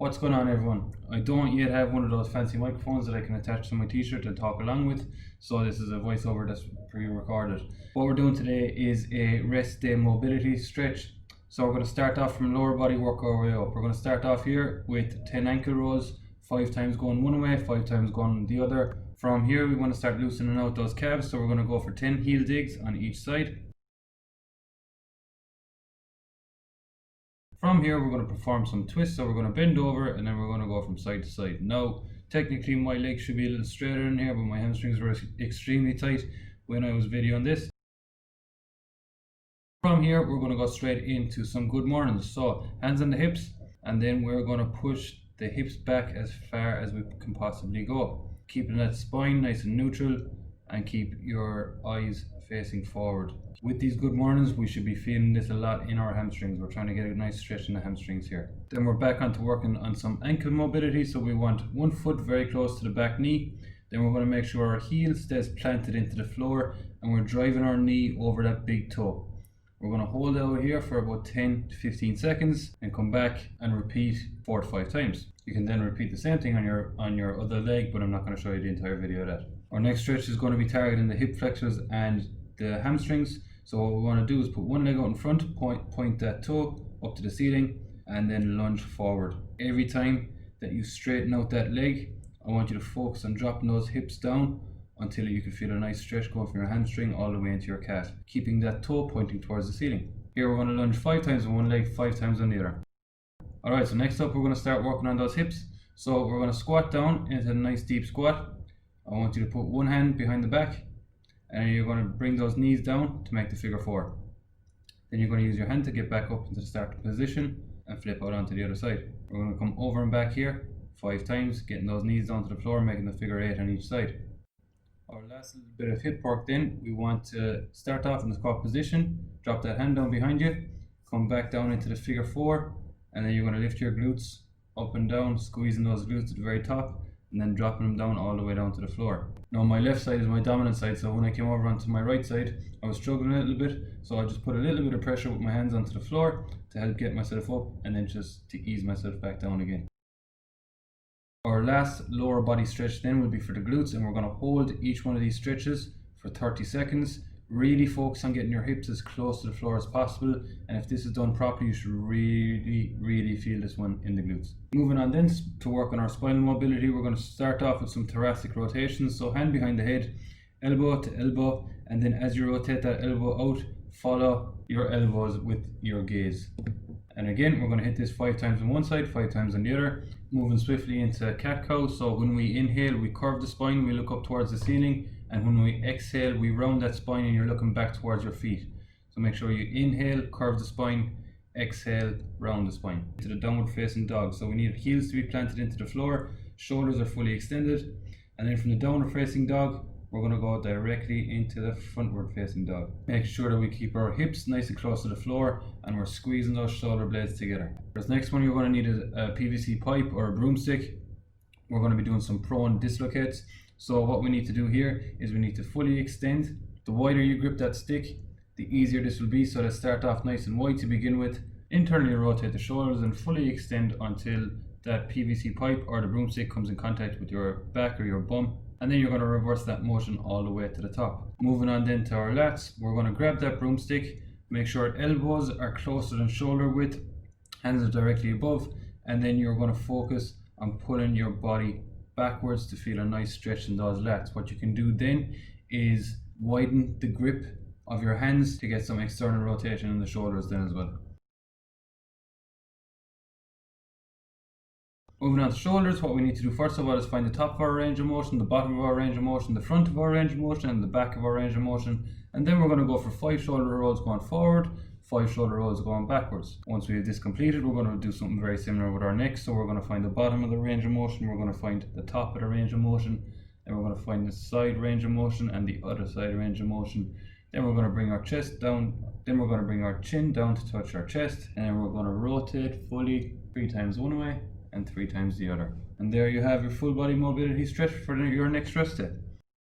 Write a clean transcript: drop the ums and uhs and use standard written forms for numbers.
What's going on, everyone? I don't yet have one of those fancy microphones that I can attach to my t-shirt and talk along with, so this is a voiceover that's pre-recorded. What we're doing today is a rest day mobility stretch. So we're going to start off from lower body, work our way up. We're going to start off here with 10 ankle rows, 5 times going one way, 5 times going the other. From here we want to start loosening out those calves, so we're going to go for 10 heel digs on each side. From here we're going to perform some twists, so we're going to bend over and then we're going to go from side to side. Now technically my legs should be a little straighter in here, but my hamstrings were extremely tight when I was videoing this. From here we're going to go straight into some good mornings. So hands on the hips, and then we're going to push the hips back as far as we can possibly go, keeping that spine nice and neutral and keep your eyes facing forward. With these good mornings, we should be feeling this a lot in our hamstrings. We're trying to get a nice stretch in the hamstrings here. Then we're back onto working on some ankle mobility. So we want one foot very close to the back knee. Then we're going to make sure our heel stays planted into the floor and we're driving our knee over that big toe. We're going to hold it over here for about 10 to 15 seconds and come back and repeat 4 to 5 times. You can then repeat the same thing on your other leg, but I'm not going to show you the entire video of that. Our next stretch is going to be targeting the hip flexors and the hamstrings. So what we want to do is put one leg out in front, point that toe up to the ceiling, and then lunge forward. Every time that you straighten out that leg, I want you to focus on dropping those hips down until you can feel a nice stretch going from your hamstring all the way into your calf, keeping that toe pointing towards the ceiling. Here we're going to lunge 5 times on one leg, 5 times on the other. Alright, so next up we're going to start working on those hips. So we're going to squat down into a nice deep squat. I want you to put one hand behind the back, and you're going to bring those knees down to make the figure 4. Then you're going to use your hand to get back up into the starting position and flip out onto the other side. We're going to come over and back here 5 times, getting those knees down to the floor, making the figure 8 on each side. Our last little bit of hip work, then we want to start off in the squat position, drop that hand down behind you, come back down into the figure 4, and then you're going to lift your glutes up and down, squeezing those glutes to the very top, and then dropping them down all the way down to the floor. Now my left side is my dominant side, so when I came over onto my right side I was struggling a little bit, so I just put a little bit of pressure with my hands onto the floor to help get myself up and then just to ease myself back down again. Our last lower body stretch then will be for the glutes, and we're going to hold each one of these stretches for 30 seconds. Really focus on getting your hips as close to the floor as possible, and if this is done properly you should really feel this one in the glutes. Moving on then to work on our spinal mobility, we're going to start off with some thoracic rotations. So hand behind the head, elbow to elbow, and then as you rotate that elbow out, follow your elbows with your gaze. And again we're going to hit this 5 times on one side, 5 times on the other, moving swiftly into cat-cow. So when we inhale we curve the spine, we look up towards the ceiling, and when we exhale we round that spine and you're looking back towards your feet. So make sure you inhale, curve the spine, exhale, round the spine. To the downward facing dog. So we need heels to be planted into the floor, shoulders are fully extended, and then from the downward facing dog we're going to go directly into the frontward facing dog. Make sure that we keep our hips nice and close to the floor and we're squeezing those shoulder blades together. For this next one you're going to need a PVC pipe or a broomstick. We're going to be doing some prone dislocates. So what we need to do here is we need to fully extend. The wider you grip that stick, the easier this will be. So let's start off nice and wide to begin with. Internally rotate the shoulders and fully extend until that PVC pipe or the broomstick comes in contact with your back or your bum. And then you're going to reverse that motion all the way to the top. Moving on then to our lats, we're going to grab that broomstick, make sure elbows are closer than shoulder width, hands are directly above, and then you're going to focus on pulling your body backwards to feel a nice stretch in those lats. What you can do then is widen the grip of your hands to get some external rotation in the shoulders then as well. Moving on to shoulders, what we need to do first of all is find the top of our range of motion, the bottom of our range of motion, the front of our range of motion, and the back of our range of motion. And then we're going to go for 5 shoulder rolls going forward, 5 shoulder rolls going backwards. Once we have this completed, we're going to do something very similar with our neck. So we're going to find the bottom of the range of motion, we're going to find the top of the range of motion, then we're going to find the side range of motion and the other side range of motion. Then we're going to bring our chest down, then we're going to bring our chin down to touch our chest, and then we're going to rotate fully 3 times one way and 3 times the other. And there you have your full body mobility stretch for your next rest day.